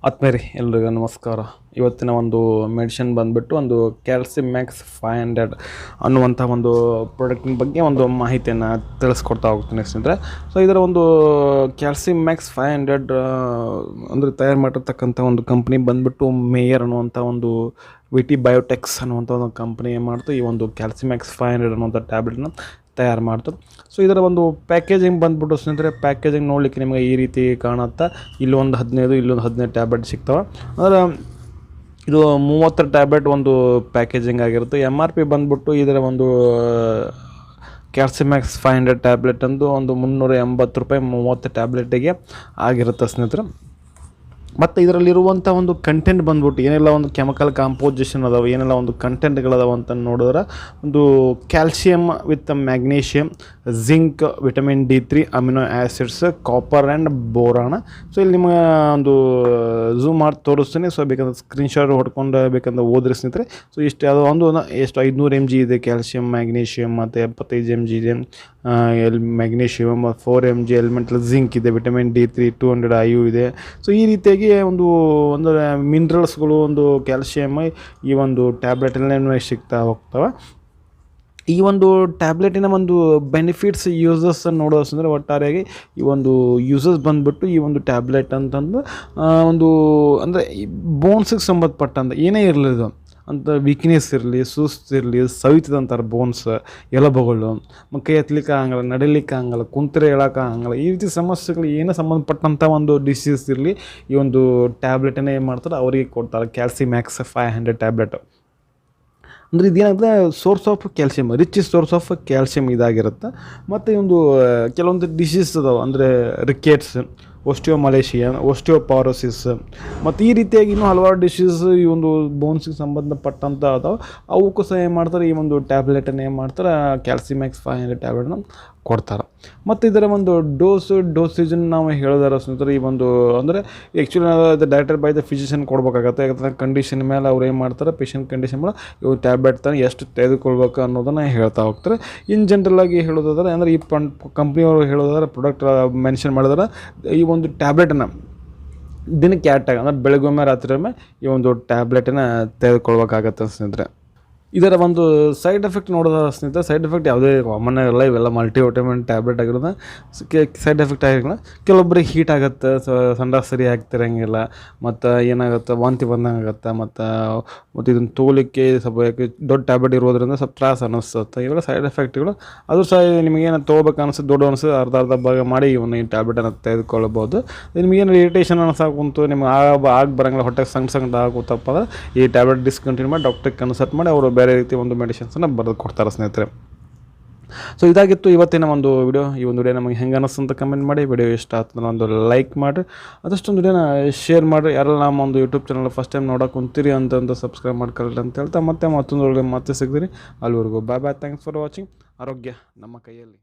ಆತ್ಮೇರಿ ಎಲ್ರಿಗೂ ನಮಸ್ಕಾರ. ಇವತ್ತಿನ ಒಂದು ಮೆಡಿಸಿನ್ ಬಂದುಬಿಟ್ಟು ಒಂದು ಕ್ಯಾಲ್ಸಿಮ್ಯಾಕ್ಸ್ 500 ಅನ್ನುವಂಥ ಒಂದು ಪ್ರಾಡಕ್ಟಿನ ಬಗ್ಗೆ ಒಂದು ಮಾಹಿತಿಯನ್ನು ತಿಳಿಸ್ಕೊಡ್ತಾ ಹೋಗ್ತೀನಿ ಸ್ನೇಹಿತರೆ. ಸೊ ಇದರ ಒಂದು ಕ್ಯಾಲ್ಸಿಮ್ಯಾಕ್ಸ್ 500 ಅಂದರೆ ತಯಾರು ಮಾಡಿರ್ತಕ್ಕಂಥ ಒಂದು ಕಂಪ್ನಿ ಬಂದುಬಿಟ್ಟು ಮೇಯರ್ ಅನ್ನುವಂಥ ಒಂದು ವಿಟಿ ಬಯೋಟೆಕ್ಸ್ ಅನ್ನುವಂಥ ಒಂದು ಕಂಪ್ನಿ ಮಾಡ್ತು ಈ ಒಂದು ಕ್ಯಾಲ್ಸಿಮ್ಯಾಕ್ಸ್ 500 ಅನ್ನುವಂಥ ಟ್ಯಾಬ್ಲೆಟ್ನ ತಯಾರು ಮಾಡ್ತು. ಸೊ ಇದರ ಒಂದು ಪ್ಯಾಕೇಜಿಂಗ್ ಬಂದುಬಿಟ್ಟು ಸ್ನೇಹಿತರೆ, ಪ್ಯಾಕೇಜಿಂಗ್ ನೋಡಲಿಕ್ಕೆ ನಿಮಗೆ ಈ ರೀತಿ ಕಾಣುತ್ತಾ, ಇಲ್ಲೊಂದು 15 ಇಲ್ಲೊಂದು 15 ಟ್ಯಾಬ್ಲೆಟ್ ಸಿಗ್ತವೆ. ಅಂದರೆ ಇದು 30 ಟ್ಯಾಬ್ಲೆಟ್ ಒಂದು ಪ್ಯಾಕೇಜಿಂಗ್ ಆಗಿರುತ್ತೆ. MRP ಬಂದುಬಿಟ್ಟು ಇದರ ಒಂದು ಕ್ಯಾಲ್ಸಿಮ್ಯಾಕ್ಸ್ 500 ಟ್ಯಾಬ್ಲೆಟ್ ಅಂದು ಒಂದು 380 ರೂಪಾಯಿ 30 ಟ್ಯಾಬ್ಲೆಟಿಗೆ ಆಗಿರುತ್ತೆ ಸ್ನೇಹಿತರೆ. ಮತ್ತು ಇದರಲ್ಲಿರುವಂಥ ಒಂದು ಕಂಟೆಂಟ್ ಬಂದ್ಬಿಟ್ಟು ಏನೆಲ್ಲ ಒಂದು ಕೆಮಿಕಲ್ ಕಾಂಪೋಸಿಷನ್ ಅದಾವೆ, ಏನೆಲ್ಲ ಒಂದು ಕಂಟೆಂಟ್ಗಳದಾವೆ ಅಂತ ನೋಡಿದ್ರೆ, ಒಂದು calcium with magnesium, zinc, vitamin D3, amino acids, copper and boron. So ಇಲ್ಲಿ ನಿಮಗೆ ಒಂದು ಝೂಮ್ ಮಾಡಿ ತೋರಿಸ್ತೀನಿ. ಸೊ ಬೇಕಂದ್ರೆ ಸ್ಕ್ರೀನ್ಶಾಟ್ ಹೊಡ್ಕೊಂಡು ಬೇಕಂದ್ರೆ ಓದ್ರಿ ಸ್ನೇಹಿತರೆ. ಸೊ ಇಷ್ಟು ಯಾವುದೋ ಒಂದು ಎಷ್ಟು 500 mg ಇದೆ ಕ್ಯಾಲ್ಸಿಯಮ್, ಮ್ಯಾಗ್ನೀಷಿಯಮ್, ಮತ್ತು 75 mg ಇದೆ ಮ್ಯಾಗ್ನೀಷಿಯಮ್, 4 mg ಎಲಿಮೆಂಟಲ್ ಜಿಂಕ್ ಇದೆ, ವಿಟಮಿನ್ D3 200 IU ಇದೆ. ಸೊ ಈ ರೀತಿಯಾಗಿ ಅಂದರೆ ಮಿನರಲ್ಸ್ಗಳು, ಒಂದು ಕ್ಯಾಲ್ಸಿಯಮ್ ಈ ಒಂದು ಟ್ಯಾಬ್ಲೆಟಲ್ಲೇ ಸಿಗ್ತಾ ಹೋಗ್ತವೆ. ಈ ಒಂದು ಟ್ಯಾಬ್ಲೆಟಿನ ಒಂದು ಬೆನಿಫಿಟ್ಸ್, ಯೂಸಸ್ ನೋಡೋದು ಅಂದರೆ ಒಟ್ಟಾರೆಯಾಗಿ ಈ ಒಂದು ಯೂಸಸ್ ಬಂದುಬಿಟ್ಟು ಈ ಒಂದು ಟ್ಯಾಬ್ಲೆಟ್ ಅಂತಂದು ಒಂದು ಅಂದರೆ ಈ ಬೋನ್ಸಿಗೆ ಸಂಬಂಧಪಟ್ಟಂತ ಏನೇ ಇರಲಿ ಇದು ಅಂತ ವೀಕ್ನೆಸ್ ಇರಲಿ, ಸುಸ್ತಿರಲಿ, ಸವಿತದಂತಾರೆ ಬೋನ್ಸ್, ಎಲುಬುಗಳು, ಕೈ ಎತ್ತಲಿಕ್ಕೆ ಆಗಲ್ಲ, ನಡಿಲಿಕ್ಕೆ ಆಗಲ್ಲ, ಕುಂತ್ರೆ ಹೇಳೋಕೆ ಆಗಲ್ಲ, ಈ ರೀತಿ ಸಮಸ್ಯೆಗಳು ಏನೋ ಸಂಬಂಧಪಟ್ಟಂಥ ಒಂದು ಡಿಸೀಸ್ ಇರಲಿ, ಈ ಒಂದು ಟ್ಯಾಬ್ಲೆಟನ್ನೇ ಏನು ಮಾಡ್ತಾರೆ ಅವರಿಗೆ ಕೊಡ್ತಾರೆ. ಕ್ಯಾಲ್ಸಿಮ್ಯಾಕ್ಸ್ 500 ಟ್ಯಾಬ್ಲೆಟು ಅಂದರೆ ಇದೇನಾಗುತ್ತೆ, source of calcium, rich source of calcium ಇದಾಗಿರುತ್ತೆ. ಮತ್ತು ಈ ಒಂದು ಕೆಲವೊಂದು ಡಿಸೀಸ್ ಅದಾವೆ, ಅಂದರೆ ರಿಕೆಟ್ಸ್, ಒಸ್ಟಿಯೋಮಲೇಷಿಯಾ, ಒಸ್ಟಿಯೋಪಾರೋಸಿಸ್, ಮತ್ತು ಈ ರೀತಿಯಾಗಿ ಇನ್ನೂ ಹಲವಾರು ಡಿಸೀಸ್ ಈ ಒಂದು ಬೋನ್ಸಿಗೆ ಸಂಬಂಧಪಟ್ಟಂಥ ಅದಾವೆ. ಅವಕ್ಕೂ ಸಹ ಏನು ಮಾಡ್ತಾರೆ, ಈ ಒಂದು ಟ್ಯಾಬ್ಲೆಟನ್ನು ಏನು ಮಾಡ್ತಾರೆ, ಕ್ಯಾಲ್ಸಿಮ್ಯಾಕ್ಸ್ 500 ಟ್ಯಾಬ್ಲೆಟ್ನ ಕೊಡ್ತಾರೆ. ಮತ್ತು ಇದರ ಒಂದು ಡೋಸೇಜನ್ನು ನಾವು ಹೇಳಿದಾರೆ ಸ್ನೇಹಿತರೆ. ಈ ಒಂದು ಅಂದರೆ ಆ್ಯಕ್ಚುಲಿ ಅದು ಡೈರೆಕ್ಟರ್ ಬೈ ದ ಫಿಸಿಷಿಯನ್ ಕೊಡ್ಬೇಕಾಗತ್ತೆ. ಯಾಕಂದರೆ ಕಂಡೀಷನ್ ಮೇಲೆ ಅವ್ರು ಏನು ಮಾಡ್ತಾರೆ, ಪೇಷಂಟ್ ಕಂಡೀಷನ್ ಮೇಲೆ ಇವು ಟ್ಯಾಬ್ಲೆಟ್ ತಾನು ಎಷ್ಟು ತೆಗೆದುಕೊಳ್ಬೇಕು ಅನ್ನೋದನ್ನು ಹೇಳ್ತಾ ಹೋಗ್ತಾರೆ. ಇನ್ ಜನರಲ್ಲಾಗಿ ಹೇಳೋದಾದ್ರೆ, ಅಂದರೆ ಈ ಕಂಪ್ನಿಯವರು ಹೇಳೋದಾದ್ರೆ, ಪ್ರಾಡಕ್ಟ್ ಮೆನ್ಷನ್ ಮಾಡಿದ್ರೆ, ಈ ಒಂದು ಟ್ಯಾಬ್ಲೆಟನ್ನು ದಿನಕ್ಕೆ 2 ಟೈಮ್ ಅಂದರೆ ಬೆಳಗೊಮ್ಮೆ ರಾತ್ರಿಯೊಮ್ಮೆ ಈ ಒಂದು ಟ್ಯಾಬ್ಲೆಟನ್ನು ತೆಗೆದುಕೊಳ್ಬೇಕಾಗತ್ತೆ ಸ್ನೇಹಿತರೆ. ಇದರ ಒಂದು ಸೈಡ್ ಎಫೆಕ್ಟ್ ನೋಡೋದಾದ್ರೆ ಸ್ನೇಹಿತರೆ, ಸೈಡ್ ಎಫೆಕ್ಟ್ ಯಾವುದೇ ಕಾಮನ್ ಇರಲ್ಲ, ಇವೆಲ್ಲ ಮಲ್ಟಿ ವಿಟಮಿನ್ ಟ್ಯಾಬ್ಲೆಟ್ ಆಗಿರೋದು. ಸೈಡ್ ಎಫೆಕ್ಟ್ ಆಗಿರಲ್ಲ. ಕೆಲವೊಬ್ಬರಿಗೆ ಹೀಟ್ ಆಗುತ್ತೆ, ಸಂಡಾಸ್ ಸರಿ ಆಗ್ತಿರಂಗಿಲ್ಲ, ಮತ್ತು ಏನಾಗುತ್ತೆ, ವಾಂತಿ ಬಂದಂಗೆ ಆಗುತ್ತೆ, ಮತ್ತು ಇದನ್ನು ತೋಲಿಕ್ಕೆ ಸ್ವಲ್ಪ ದೊಡ್ಡ ಟ್ಯಾಬ್ಲೆಟ್ ಇರೋದ್ರಿಂದ ಸ್ವಲ್ಪ ತ್ರಾಸ ಅನ್ನಿಸುತ್ತೆ. ಇವೆಲ್ಲ ಸೈಡ್ ಎಫೆಕ್ಟ್ಗಳು. ಅದು ಸಹ ನಿಮಗೇನು ತೊಗೋಬೇಕು ಅನಿಸುತ್ತೆ, ದೊಡ್ಡ ಅನಿಸುತ್ತೆ, ಅರ್ಧ ಭಾಗ ಮಾಡಿ ಇವನ್ನ ಈ ಟ್ಯಾಬ್ಲೆಟನ್ನು ತೆಗೆದುಕೊಳ್ಳಬಹುದು. ನಿಮಗೇನು ಇರಿಟೇಷನ್ ಅನಿಸಾಕುಂತು, ನಿಮ್ಗೆ ಆಗ ಬರೋಂಗಿಲ್ಲ, ಹೊಟ್ಟೆಗೆ ಸಂಗಟ ಆಗುತ್ತಪ್ಪ ಅಂದ್ರೆ ಈ ಟ್ಯಾಬ್ಲೆಟ್ ಡಿಸ್ಕಂಟಿನ್ಯೂ ಮಾಡಿ ಡಾಕ್ಟ್ರಿಗೆ ಕನ್ಸಲ್ಟ್ ಮಾಡಿ ಅವರು ಬೇರೆ ರೀತಿ ಒಂದು ಮೆಡಿಸಿನ್ಸನ್ನು ಬರೆದು ಕೊಡ್ತಾರೆ ಸ್ನೇಹಿತರೆ. ಸೊ ಇದಾಗಿತ್ತು ಇವತ್ತಿನ ಒಂದು ವಿಡಿಯೋ. ಈ ಒಂದು ವಿಡಿಯೋ ನಮಗೆ ಹೆಂಗೆ ಅನ್ನಿಸ್ತು ಅಂತ ಕಮೆಂಟ್ ಮಾಡಿ. ವಿಡಿಯೋ ಇಷ್ಟ ಆಯ್ತು ಒಂದು ಲೈಕ್ ಮಾಡಿರಿ, ಅದಷ್ಟೊಂದು ವಿಡಿಯೋನ ಶೇರ್ ಮಾಡಿರಿ. ಯಾರೆಲ್ಲ ನಮ್ಮ ಒಂದು ಯೂಟ್ಯೂಬ್ ಚಾನಲ್ ಫಸ್ಟ್ ಟೈಮ್ ನೋಡೋಕೆ ಕುಂತೀರಿ ಅಂತಂದು ಸಬ್ಸ್ಕ್ರೈಬ್ ಮಾಡ್ಕೊಳ್ಳಿ ಅಂತ ಹೇಳ್ತಾ, ಮತ್ತೆ ಮತ್ತೊಂದು ಮತ್ತೆ ಸಿಗ್ತೀರಿ. ಅಲ್ಲಿವರೆಗೂ bye bye. Thanks for watching. ಆರೋಗ್ಯ ನಮ್ಮ ಕೈಯಲ್ಲಿ.